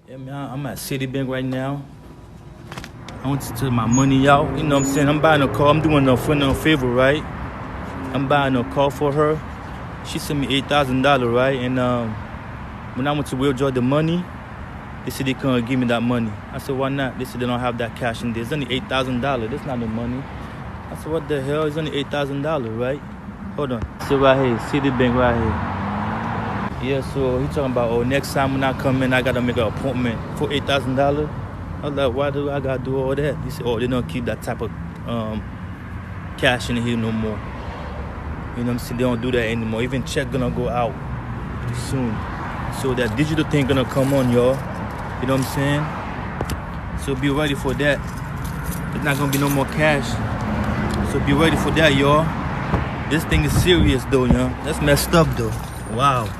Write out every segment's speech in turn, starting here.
Yeah, man, I'm at Citibank right now. I want to take my money out. You know what I'm saying? I'm buying a car. I'm doing a friend a favor, right? I'm buying a car for her. She sent me $8,000, right? And when I went to withdraw the money, they said they couldn't give me that money. I said, why not? They said they don't have that cash in there. It's only $8,000. That's not no money. I said, what the hell? It's only $8,000, right? Hold on. So right here, Citibank right here. Yeah, so he talking about, oh, next time when I come in, I got to make an appointment for $8,000. I was like, why do I got to do all that? He said, oh, they don't keep that type of cash in here no more. You know what I'm saying? They don't do that anymore. Even check gonna go out soon. So that digital thing gonna come on, y'all. You know what I'm saying? So be ready for that. There's not gonna be no more cash. So be ready for that, y'all. This thing is serious though, y'all. That's messed up though. Wow.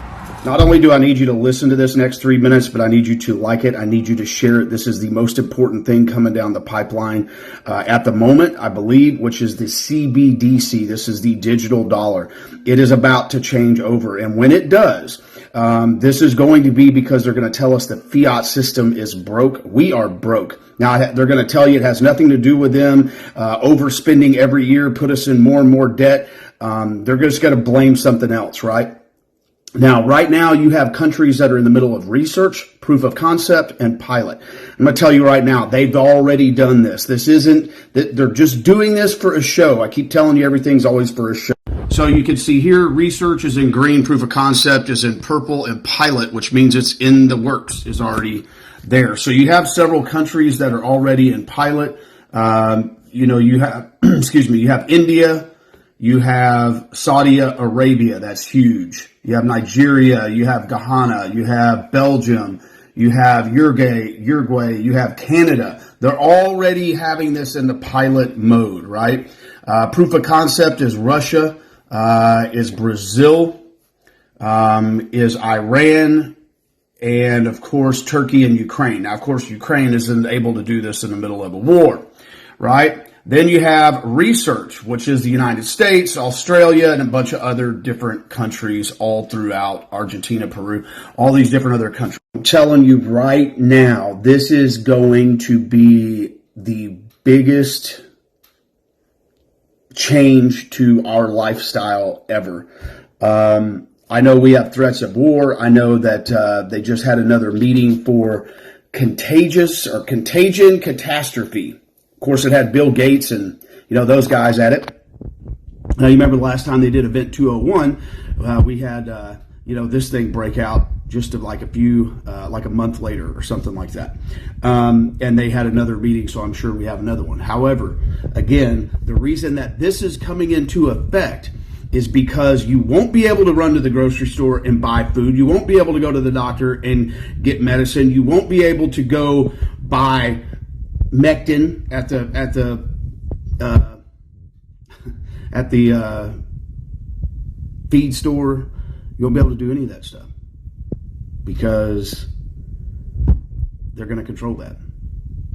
Not only do I need you to listen to this next 3 minutes, but I need you to like it. I need you to share it. This is the most important thing coming down the pipeline at the moment, I believe, which is the CBDC. This is the digital dollar. It is about to change over. And when it does, this is going to be because they're going to tell us the fiat system is broke. We are broke. Now, they're going to tell you it has nothing to do with them overspending every year, put us in more and more debt. They're just going to blame something else, right? Now, right now, you have countries that are in the middle of research, proof of concept, and pilot. I'm going to tell you right now, they've already done this. This isn't, they're just doing this for a show. I keep telling you, everything's always for a show. So you can see here, research is in green, proof of concept is in purple, and pilot, which means it's in the works, is already there. So you have several countries that are already in pilot. You have, you have India. You have Saudi Arabia, that's huge. You have Nigeria, you have Ghana, you have Belgium, you have Uruguay, you have Canada. They're already having this in the pilot mode, right? Proof of concept is Russia, is Brazil, is Iran, and of course Turkey and Ukraine. Now, of course, Ukraine isn't able to do this in the middle of a war, right? Then you have research, which is the United States, Australia, and a bunch of other different countries all throughout Argentina, Peru, all these different other countries. I'm telling you right now, this is going to be the biggest change to our lifestyle ever. I know we have threats of war. I know that they just had another meeting for contagion catastrophe. Of course, it had Bill Gates and, those guys at it. Now, you remember the last time they did Event 201, we had, this thing break out just like a month later or something like that. And they had another meeting, so I'm sure we have another one. However, again, the reason that this is coming into effect is because you won't be able to run to the grocery store and buy food. You won't be able to go to the doctor and get medicine. You won't be able to go buy Mectin at the feed store. You won't be able to do any of that stuff because they're going to control that.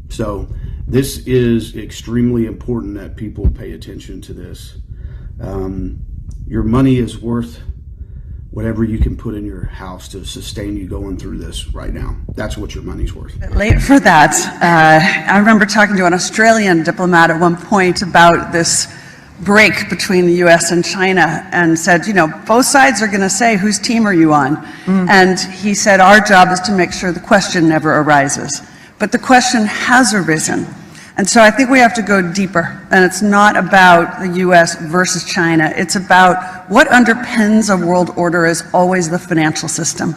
So this is extremely important that people pay attention to this. Your money is worth whatever you can put in your house to sustain you going through this right now. That's what your money's worth. Late for that. I remember talking to an Australian diplomat at one point about this break between the US and China and said, both sides are going to say, whose team are you on? And he said, our job is to make sure the question never arises. But the question has arisen. And so I think we have to go deeper. And it's not about the US versus China. It's about what underpins a world order is always the financial system.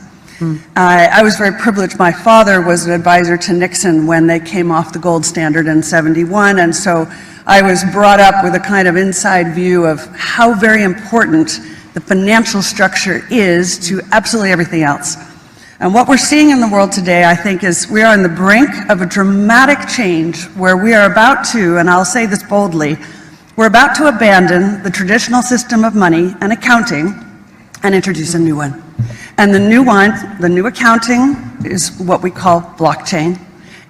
I was very privileged. My father was an advisor to Nixon when they came off the gold standard in '71. And so I was brought up with a kind of inside view of how very important the financial structure is to absolutely everything else. And what we're seeing in the world today, I think, is we are on the brink of a dramatic change where we are about to, and I'll say this boldly, we're about to abandon the traditional system of money and accounting and introduce a new one. And the new one, the new accounting, is what we call blockchain.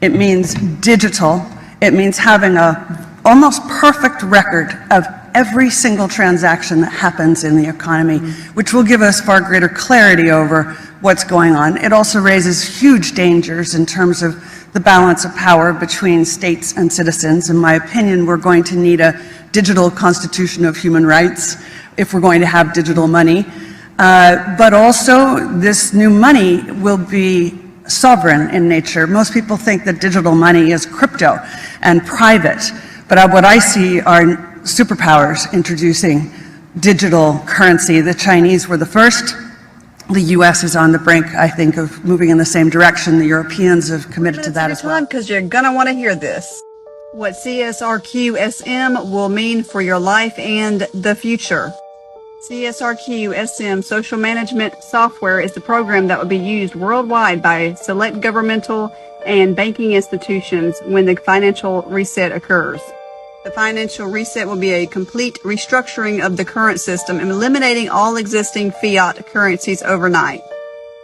It means digital. It means having a almost perfect record of every single transaction that happens in the economy, which will give us far greater clarity over what's going on. It also raises huge dangers in terms of the balance of power between states and citizens. In my opinion, we're going to need a digital constitution of human rights if we're going to have digital money. But also, this new money will be sovereign in nature. Most people think that digital money is crypto and private, but what I see are superpowers introducing digital currency. The Chinese were the first. The U.S. is on the brink, I think, of moving in the same direction. The Europeans have committed to that as well. Because you're going to want to hear this. What CSRQ-SM will mean for your life and the future. CSRQ-SM social management software is the program that will be used worldwide by select governmental and banking institutions when the financial reset occurs. The financial reset will be a complete restructuring of the current system and eliminating all existing fiat currencies overnight.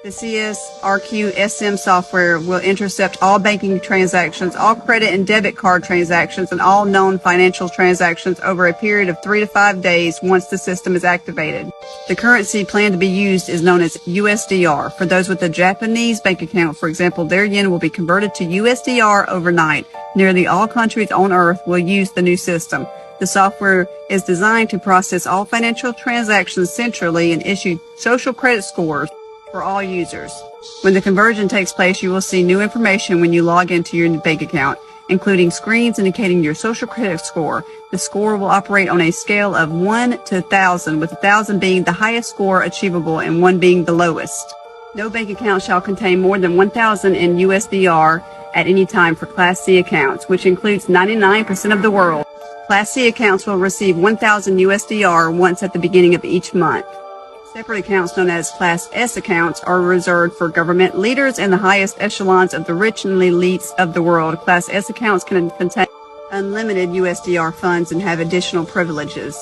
The CSRQ-SM software will intercept all banking transactions, all credit and debit card transactions, and all known financial transactions over a period of 3 to 5 days once the system is activated. The currency planned to be used is known as USDR. For those with a Japanese bank account, for example, their yen will be converted to USDR overnight. Nearly all countries on Earth will use the new system. The software is designed to process all financial transactions centrally and issue social credit scores for all users. When the conversion takes place, you will see new information when you log into your bank account, including screens indicating your social credit score. The score will operate on a scale of 1 to 1,000, with 1,000 being the highest score achievable and 1 being the lowest. No bank account shall contain more than 1,000 in USDR at any time for Class C accounts, which includes 99% of the world. Class C accounts will receive 1,000 USDR once at the beginning of each month. Separate accounts known as Class S accounts are reserved for government leaders and the highest echelons of the rich and elites of the world. Class S accounts can contain unlimited USDR funds and have additional privileges.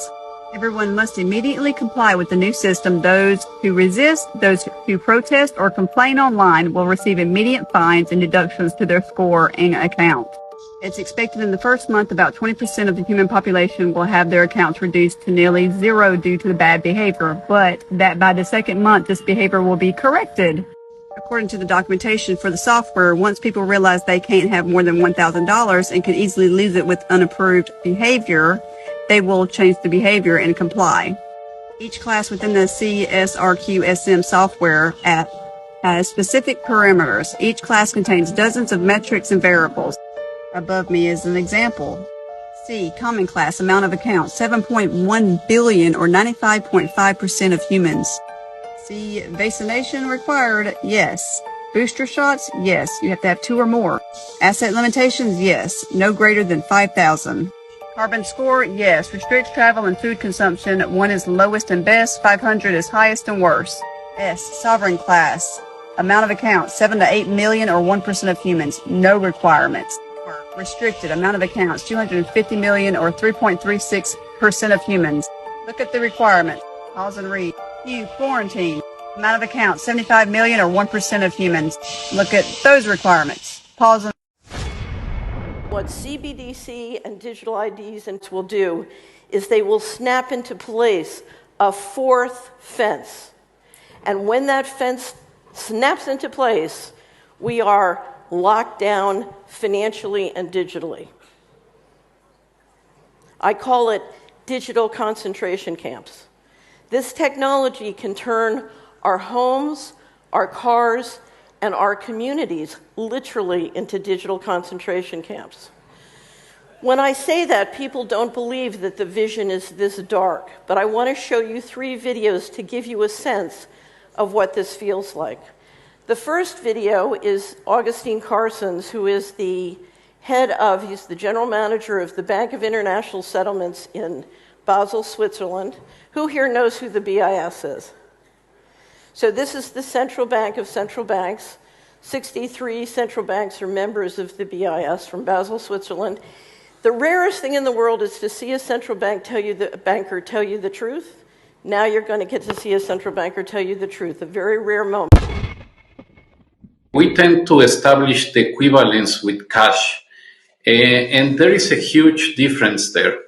Everyone must immediately comply with the new system. Those who resist, those who protest or complain online will receive immediate fines and deductions to their score and account. It's expected in the first month about 20% of the human population will have their accounts reduced to nearly zero due to the bad behavior, but that by the second month this behavior will be corrected. According to the documentation for the software, once people realize they can't have more than $1,000 and can easily lose it with unapproved behavior, they will change the behavior and comply. Each class within the CSRQ-SM software app has specific parameters. Each class contains dozens of metrics and variables. Above me is an example. C, common class, amount of accounts, 7.1 billion or 95.5% of humans. C, vaccination required, yes. Booster shots, yes. You have to have 2 or more. Asset limitations, yes. No greater than 5,000. Carbon score, yes. Restricts travel and food consumption. 1 is lowest and best. 500 is highest and worst. S, sovereign class. Amount of accounts, 7 to 8 million or 1% of humans. No requirements. Restricted amount of accounts, 250 million or 3.36% of humans. Look at the requirements. Pause and read. Q, quarantine. Amount of accounts, 75 million or 1% of humans. Look at those requirements. Pause and What CBDC and digital IDs will do is they will snap into place a 4th fence. And when that fence snaps into place, we are locked down financially and digitally. I call it digital concentration camps. This technology can turn our homes, our cars, and our communities literally into digital concentration camps. When I say that, people don't believe that the vision is this dark, but I want to show you 3 videos to give you a sense of what this feels like. The first video is Augustine Carson's, who is he's the general manager of the Bank of International Settlements in Basel, Switzerland. Who here knows who the BIS is? So this is the central bank of central banks. 63 central banks are members of the BIS from Basel, Switzerland. The rarest thing in the world is to see a central banker tell you the truth. Now you're going to get to see a central banker tell you the truth, a very rare moment. We tend to establish the equivalence with cash, and there is a huge difference there.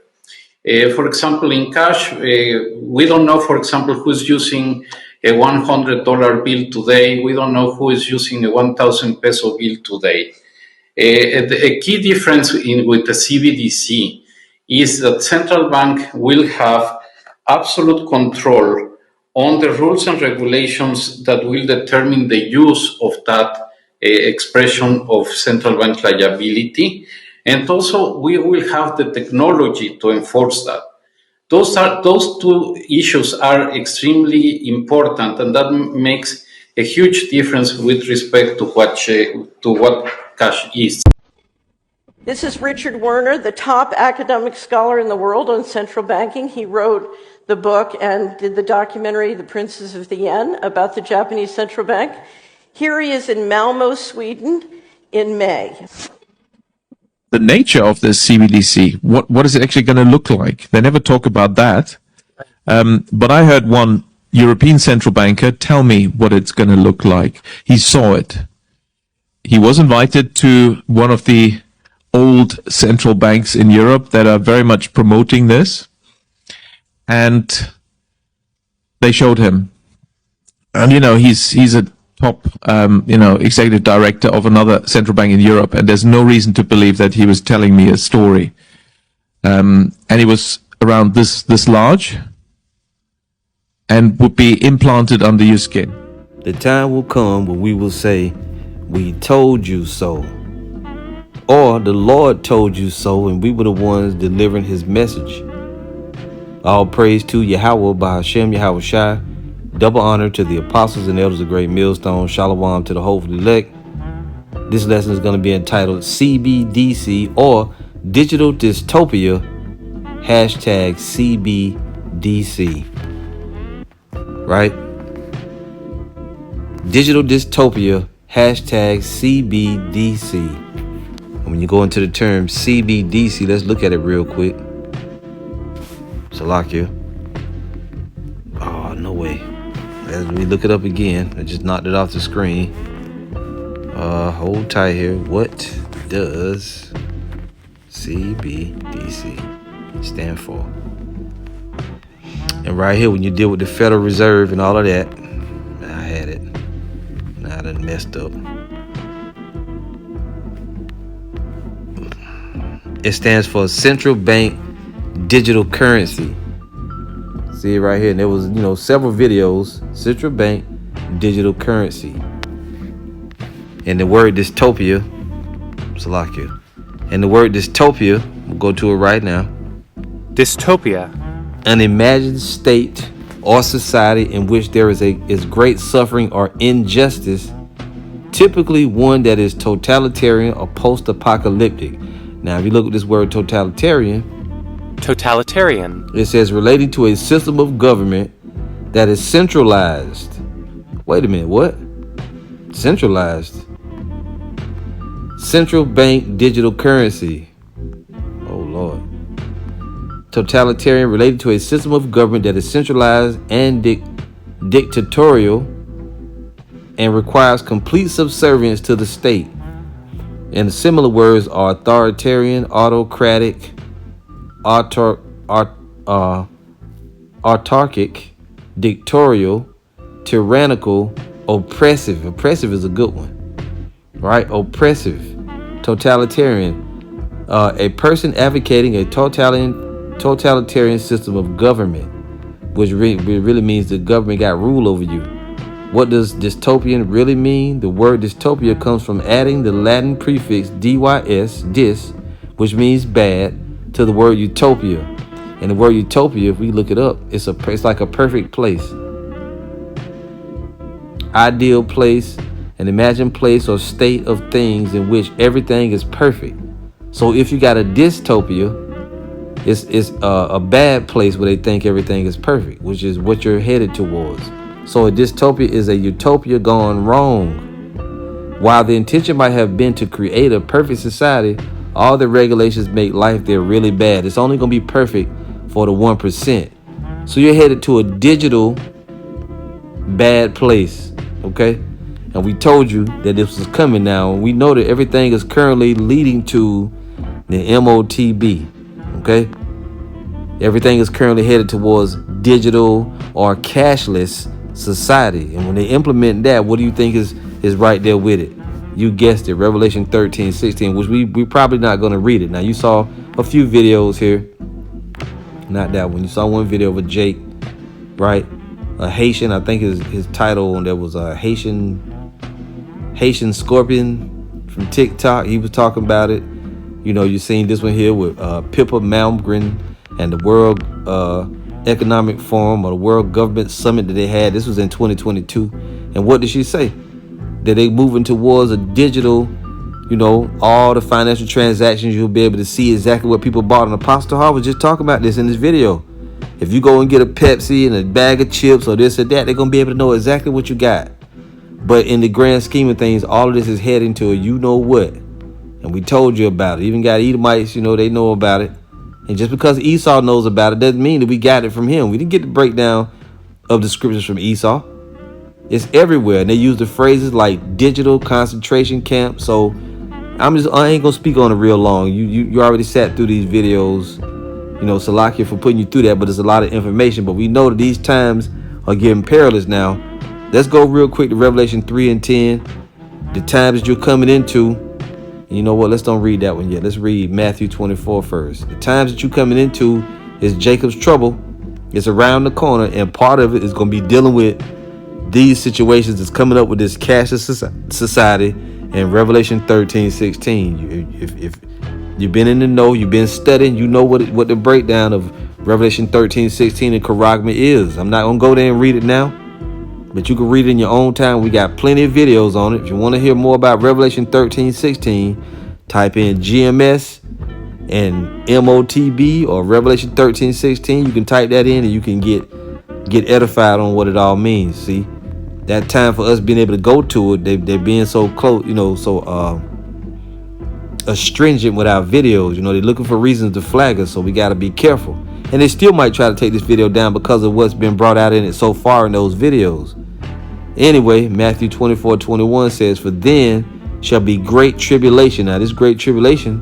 For example, in cash, we don't know, for example, who's using a $100 bill today. We don't know who is using a 1,000 peso bill today. A key difference with the CBDC is that central bank will have absolute control on the rules and regulations that will determine the use of that expression of central bank liability. And also we will have the technology to enforce that. Those two issues are extremely important, and that makes a huge difference with respect to what cash is. This is Richard Werner, the top academic scholar in the world on central banking. He wrote the book and did the documentary, The Princes of the Yen, about the Japanese central bank. Here he is in Malmo, Sweden in May. The nature of this CBDC, what is it actually going to look like? They never talk about that. But I heard one European central banker tell me what it's going to look like. He saw it. He was invited to one of the old central banks in Europe that are very much promoting this. And they showed him. And, you know, he's a top, executive director of another central bank in Europe, and there's no reason to believe that he was telling me a story. And he was around this large and would be implanted under your skin. The time will come when we will say, "We told you so," or "The Lord told you so," and we were the ones delivering his message. All praise to Yahweh by Hashem Yahweh Shai. Double honor to the apostles and elders of Great Millstone. Shalom to the hopefully elect. This lesson is going to be entitled CBDC, or Digital Dystopia, hashtag CBDC. Right? Digital Dystopia, hashtag CBDC. And when you go into the term CBDC, let's look at it real quick. Salakia. Oh, no way. Let me look it up again. I just knocked it off the screen. Hold tight here. What does CBDC stand for? And right here, when you deal with the Federal Reserve and all of that, I had it. Now I done messed up. It stands for Central Bank Digital Currency. See it right here. And there was, several videos. Central Bank Digital Currency. And the word dystopia, Salakia. And the word dystopia, we'll go to it right now. Dystopia. An imagined state or society in which there is great suffering or injustice, typically one that is totalitarian or post-apocalyptic. Now, if you look at this word totalitarian, it says relating to a system of government that is centralized. Wait a minute, what? Centralized. Central bank digital currency. Oh, Lord. Totalitarian, related to a system of government that is centralized and dictatorial and requires complete subservience to the state. And the similar words are authoritarian, autocratic, autarkic, dictatorial, tyrannical, oppressive. Oppressive is a good one, right? Oppressive, totalitarian, a person advocating a totalitarian system of government, which really means the government got rule over you. What does dystopian really mean? The word dystopia comes from adding the Latin prefix dys, dis, which means bad, to the word utopia. And the word utopia, if we look it up, it's like a perfect place. Ideal place, an imagined place or state of things in which everything is perfect. So if you got a dystopia, it's a bad place where they think everything is perfect, which is what you're headed towards. So a dystopia is a utopia gone wrong. While the intention might have been to create a perfect society, all the regulations make life there really bad. It's only going to be perfect for the 1%. So you're headed to a digital bad place, okay? And we told you that this was coming now. We know that everything is currently leading to the MOTB, okay? Everything is currently headed towards digital or cashless society. And when they implement that, what do you think is right there with it? You guessed it, Revelation 13:16, which we probably not going to read it. Now, you saw a few videos here. Not that one. You saw one video of a Jake, right? A Haitian, I think his title, and there was a Haitian Scorpion from TikTok. He was talking about it. You know, you seen this one here with Pippa Malmgren and the World Economic Forum, or the World Government Summit that they had. This was in 2022. And what did she say? That they moving towards a digital, you know, all the financial transactions, you'll be able to see exactly what people bought. And Apostle Hall was just talking about this in this video. If you go and get a Pepsi and a bag of chips or this or that, they're going to be able to know exactly what you got. But in the grand scheme of things, all of this is heading to a you know what. And we told you about it. Even got Edomites, you know, they know about it. And just because Esau knows about it doesn't mean that we got it from him. We didn't get the breakdown of the scriptures from Esau. It's everywhere. And they use the phrases like digital concentration camp. So I ain't gonna speak on it real long. You already sat through these videos. You know, Salakia for putting you through that, but there's a lot of information. But we know that these times are getting perilous now. Let's go real quick to Revelation 3 and 10. The times that you're coming into. And you know what? Let's don't read that one yet. Let's read Matthew 24 first. The times that you're coming into is Jacob's trouble. It's around the corner, and part of it is going to be dealing with these situations that's coming up with this cashless society in Revelation 13:16. If you've been in the know, you've been studying, you know what the breakdown of Revelation 13:16 and Charagma is. I'm not going to go there and read it now, but you can read it in your own time. We got plenty of videos on it. If you want to hear more about Revelation 13:16, type in GMS and MOTB or Revelation 13:16. You can type that in and you can get edified on what it all means. See, that time for us being able to go to it, they're being so close, you know, so astringent with our videos. You know, they're looking for reasons to flag us, so we got to be careful. And they still might try to take this video down because of what's been brought out in it so far in those videos. Anyway, Matthew 24:21 says, "For then shall be great tribulation." Now, this great tribulation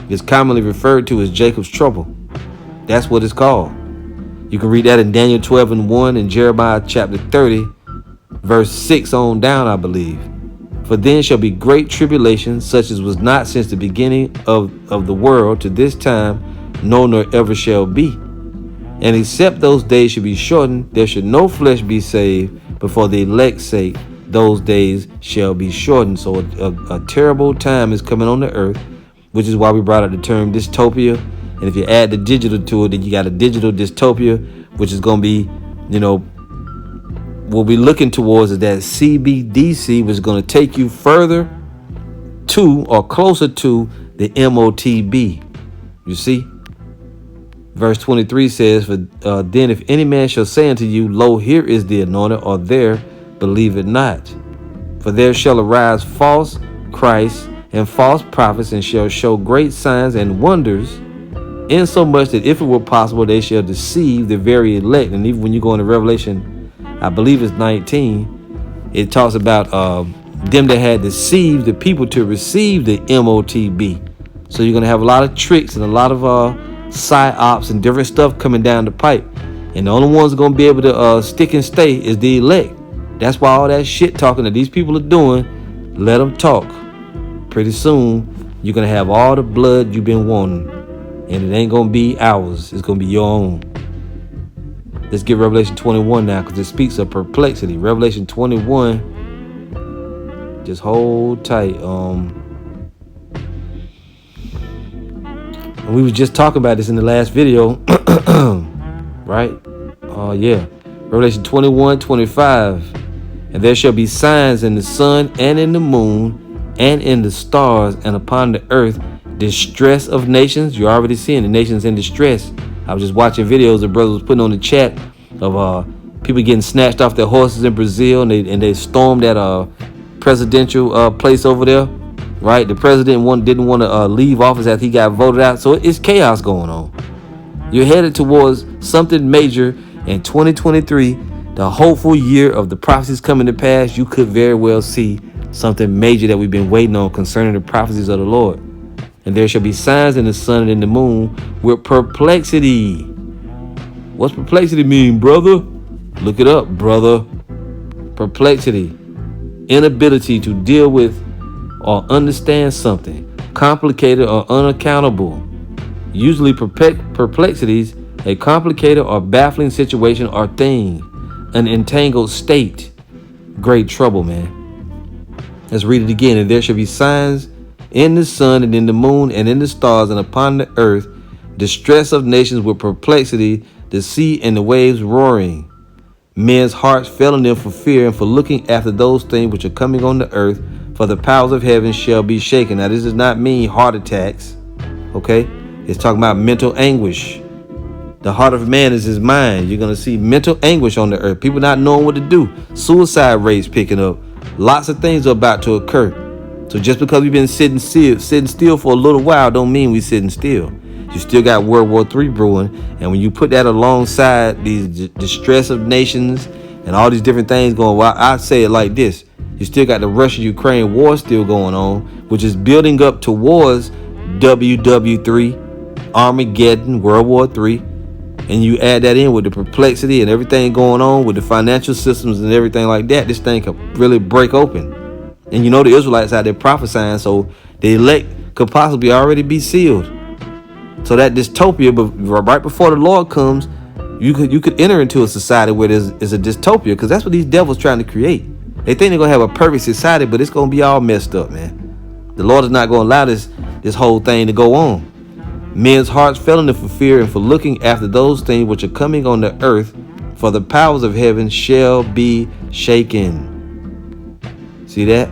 is commonly referred to as Jacob's trouble. That's what it's called. You can read that in Daniel 12 and 1 and Jeremiah chapter 30, verse 6 on down, I believe. "For then shall be great tribulation, such as was not since the beginning of the world to this time, no, nor ever shall be. And except those days should be shortened, there should no flesh be saved, but for the elect's sake, those days shall be shortened." So a terrible time is coming on the earth, which is why we brought up the term dystopia. And if you add the digital to it, then you got a digital dystopia, which is going to be, you know, what we're looking towards is that CBDC, which is going to take you further to or closer to the MOTB. You see? Verse 23 says, "For then if any man shall say unto you, Lo, here is the anointed, or there, believe it not. For there shall arise false Christs and false prophets, and shall show great signs and wonders, insomuch that if it were possible, they shall deceive the very elect." And even when you go into Revelation, I believe it's 19, it talks about them that had deceived the people to receive the MOTB. So you're going to have a lot of tricks and a lot of psyops and different stuff coming down the pipe. And the only ones that are going to be able to stick and stay is the elect. That's why all that shit talking that these people are doing, let them talk. Pretty soon, you're going to have all the blood you've been wanting. And it ain't going to be ours. It's going to be your own. Let's get Revelation 21 now, because it speaks of perplexity. Revelation 21. Just hold tight. And we was just talking about this in the last video. Right? Yeah. Revelation 21:25. "And there shall be signs in the sun and in the moon and in the stars and upon the earth, distress of nations." You're already seeing the nations in distress. I was just watching videos the brothers was putting on the chat of people getting snatched off their horses in Brazil, and they stormed that presidential place over there. Right? The president didn't want to leave office after he got voted out. So it's chaos going on. You're headed towards something major in 2023, the hopeful year of the prophecies coming to pass. You could very well see something major that we've been waiting on concerning the prophecies of the Lord. And there shall be signs in the sun and in the moon with perplexity. What's perplexity mean, brother? Look it up, brother. Perplexity. Inability to deal with or understand something. Complicated or unaccountable. Usually perplexities, a complicated or baffling situation or thing. An entangled state. Great trouble, man. Let's read it again. And there shall be signs in the sun and in the moon and in the stars and upon the earth, distress of nations with perplexity, the sea and the waves roaring. Men's hearts failing them for fear and for looking after those things which are coming on the earth, for the powers of heaven shall be shaken. Now, this does not mean heart attacks, okay? It's talking about mental anguish. The heart of man is his mind. You're going to see mental anguish on the earth. People not knowing what to do. Suicide rates picking up. Lots of things are about to occur. So just because we've been sitting still for a little while don't mean we're sitting still. You still got World War III brewing. And when you put that alongside these distress of nations and all these different things going, well, I say it like this. You still got the Russia-Ukraine war still going on, which is building up towards WW3, Armageddon, World War III. And you add that in with the perplexity and everything going on with the financial systems and everything like that, this thing could really break open. And you know the Israelites out there prophesying, so the elect could possibly already be sealed. So that dystopia, but right before the Lord comes, you could enter into a society where there's a dystopia, because that's what these devils trying to create. They think they're gonna have a perfect society, but it's gonna be all messed up, man. The Lord is not gonna allow this whole thing to go on. Men's hearts failing them for fear and for looking after those things which are coming on the earth, for the powers of heaven shall be shaken. See that?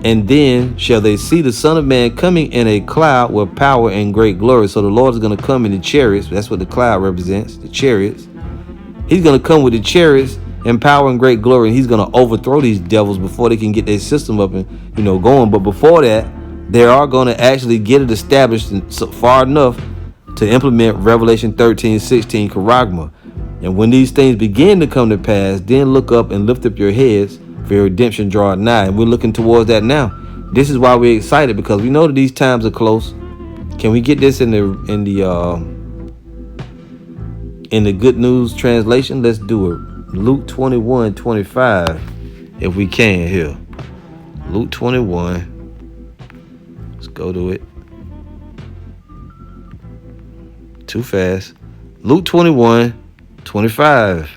And then shall they see the Son of Man coming in a cloud with power and great glory. So the Lord is going to come in the chariots. That's what the cloud represents, the chariots. He's going to come with the chariots and power and great glory, and he's going to overthrow these devils before they can get their system up and going. But before that, they are going to actually get it established far enough to implement Revelation 13:16 charagma. And when these things begin to come to pass, then look up and lift up your heads, for your redemption draweth nigh. And we're looking towards that now. This is why we're excited, because we know that these times are close. Can we get this in the Good News translation? Let's do it. Luke 21:25, if we can here. Luke 21. Let's go to it. Too fast. Luke 21:25.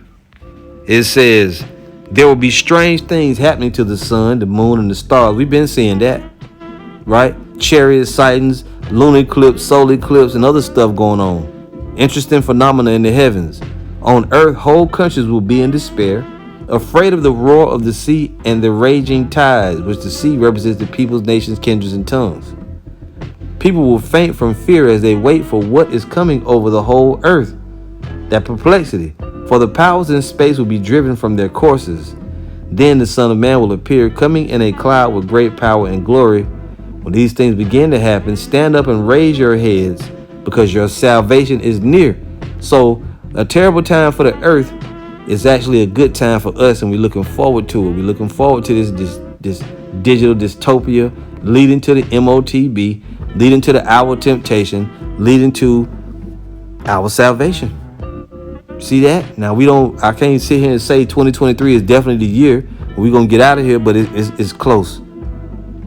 It says, there will be strange things happening to the sun, the moon, and the stars. We've been seeing that, right? Chariot sightings, lunar eclipse, solar eclipse, and other stuff going on. Interesting phenomena in the heavens. On earth, whole countries will be in despair, afraid of the roar of the sea and the raging tides, which the sea represents the peoples, nations, kindreds, and tongues. People will faint from fear as they wait for what is coming over the whole earth. That perplexity. For the powers in space will be driven from their courses. Then the Son of Man will appear, coming in a cloud with great power and glory. When these things begin to happen, stand up and raise your heads, because your salvation is near. So a terrible time for the earth is actually a good time for us, and we're looking forward to it. We're looking forward to this digital dystopia, leading to the MOTB, leading to the hour of temptation, leading to our salvation. See that? Now I can't sit here and say 2023 is definitely the year we're going to get out of here, but it's close.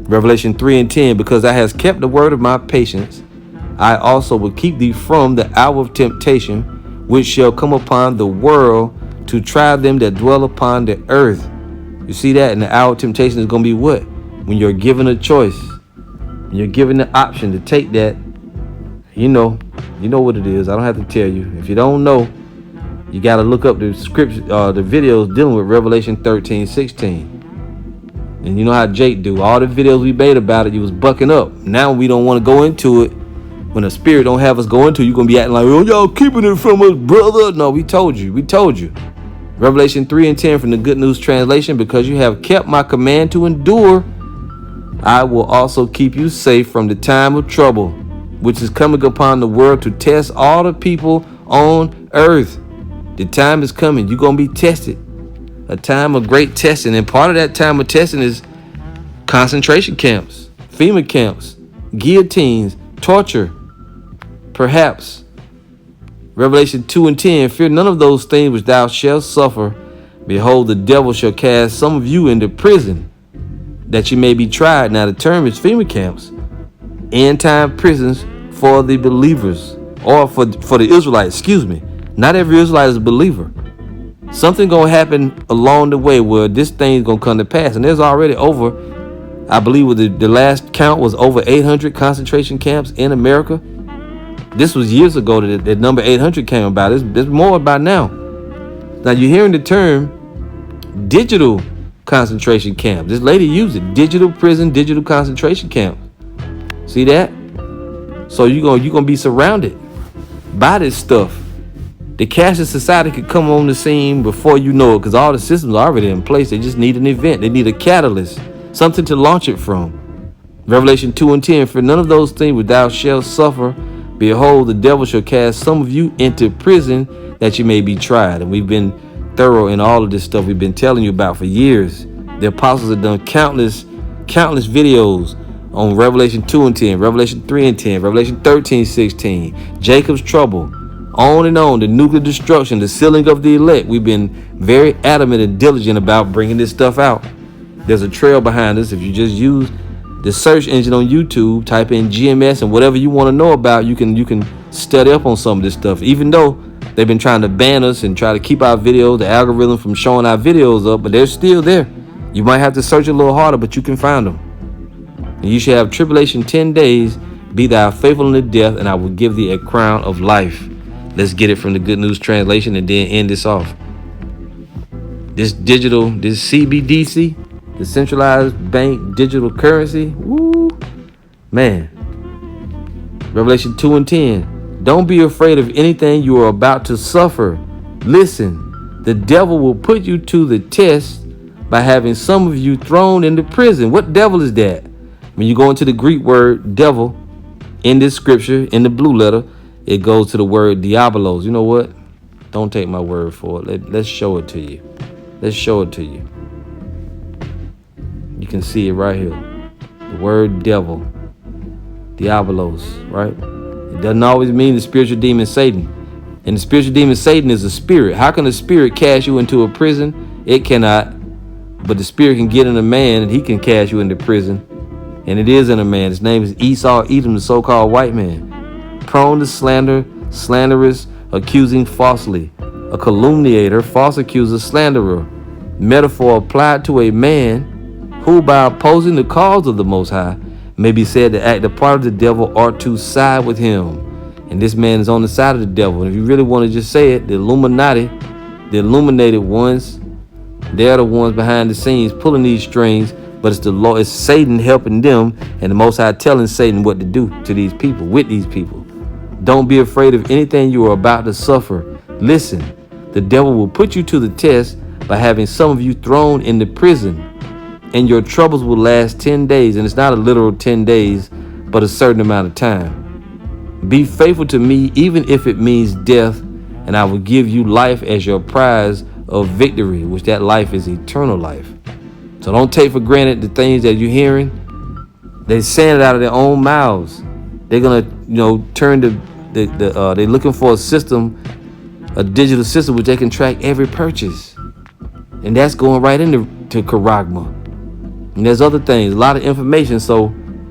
Revelation 3:10, because I has kept the word of my patience, I also will keep thee from the hour of temptation, which shall come upon the world to try them that dwell upon the earth. You see that? And the hour of temptation is going to be what? When you're given a choice, when you're given the option to take that, you know what it is. I don't have to tell you. If you don't know, you got to look up the scripture, the videos dealing with Revelation 13:16. And you know how Jake do. All the videos we made about it, you was bucking up. Now we don't want to go into it. When the spirit don't have us go into it, you're going to be acting like, oh, y'all keeping it from us, brother. No, we told you. Revelation 3:10 from the Good News translation, because you have kept my command to endure, I will also keep you safe from the time of trouble, which is coming upon the world to test all the people on earth. The time is coming. You're going to be tested. A time of great testing. And part of that time of testing is concentration camps, FEMA camps, guillotines, torture, perhaps. Revelation 2:10, fear none of those things which thou shalt suffer. Behold, the devil shall cast some of you into prison, that you may be tried. Now the term is FEMA camps, end time prisons for the believers, or for the Israelites, excuse me. Not every Israelite is a believer. Something gonna happen along the way where this thing's gonna come to pass. And there's already over, I believe with the last count was over 800 concentration camps in America. This was years ago that number 800 came about. There's more about now. Now you're hearing the term digital concentration camp. This lady used it. Digital prison, digital concentration camp. See that? So you're gonna be surrounded by this stuff. The cashless society could come on the scene before you know it, because all the systems are already in place. They just need an event. They need a catalyst, something to launch it from. Revelation 2:10, for none of those things which thou shalt suffer. Behold, the devil shall cast some of you into prison, that you may be tried. And we've been thorough in all of this stuff we've been telling you about for years. The apostles have done countless videos on Revelation 2:10, Revelation 3:10, Revelation 13:16, Jacob's trouble, on and on, the nuclear destruction, the sealing of the elect. We've been very adamant and diligent about bringing this stuff out. There's a trail behind us. If you just use the search engine on YouTube, type in GMS and whatever you want to know about, you can study up on some of this stuff. Even though they've been trying to ban us and try to keep our videos, the algorithm from showing our videos up, but they're still there. You might have to search a little harder, but you can find them. And you shall have tribulation 10 days. Be thou faithful unto death, and I will give thee a crown of life. Let's get it from the Good News Translation and then end this off. This CBDC, the centralized bank digital currency, woo, man. Revelation 2:10, don't be afraid of anything you are about to suffer. Listen, the devil will put you to the test by having some of you thrown into prison. What devil is that? When you go into the Greek word devil in this scripture, in the blue letter, it goes to the word diabolos. You know what? Don't take my word for it. Let's show it to you. Let's show it to you. You can see it right here. The word devil, diabolos, right? It doesn't always mean the spiritual demon Satan. And the spiritual demon Satan is a spirit. How can a spirit cast you into a prison? It cannot. But the spirit can get in a man and he can cast you into prison. And it is in a man. His name is Esau, Edom, the so-called white man. Prone to slander, slanderous, accusing falsely. A calumniator, false accuser, slanderer. Metaphor applied to a man who, by opposing the cause of the Most High, may be said to act the part of the devil or to side with him. And this man is on the side of the devil. And if you really want to just say it, the Illuminati, the illuminated ones, they're the ones behind the scenes pulling these strings. But it's the Lord, it's Satan helping them, and the Most High telling Satan what to do to these people, with these people. Don't be afraid of anything you are about to suffer. Listen, the devil will put you to the test by having some of you thrown into prison, and your troubles will last 10 days. And it's not a literal 10 days, but a certain amount of time. Be faithful to me, even if it means death, and I will give you life as your prize of victory, which that life is eternal life. So don't take for granted the things that you're hearing. They're saying it out of their own mouths. They're gonna, turn they're looking for a system, a digital system which they can track every purchase, and that's going right into Karagma. And there's other things, a lot of information. So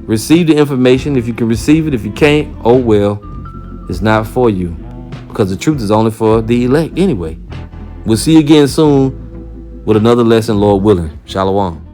receive the information if you can receive it. If you can't, oh well, it's not for you, because the truth is only for the elect anyway. We'll see you again soon with another lesson, Lord willing. Shalom.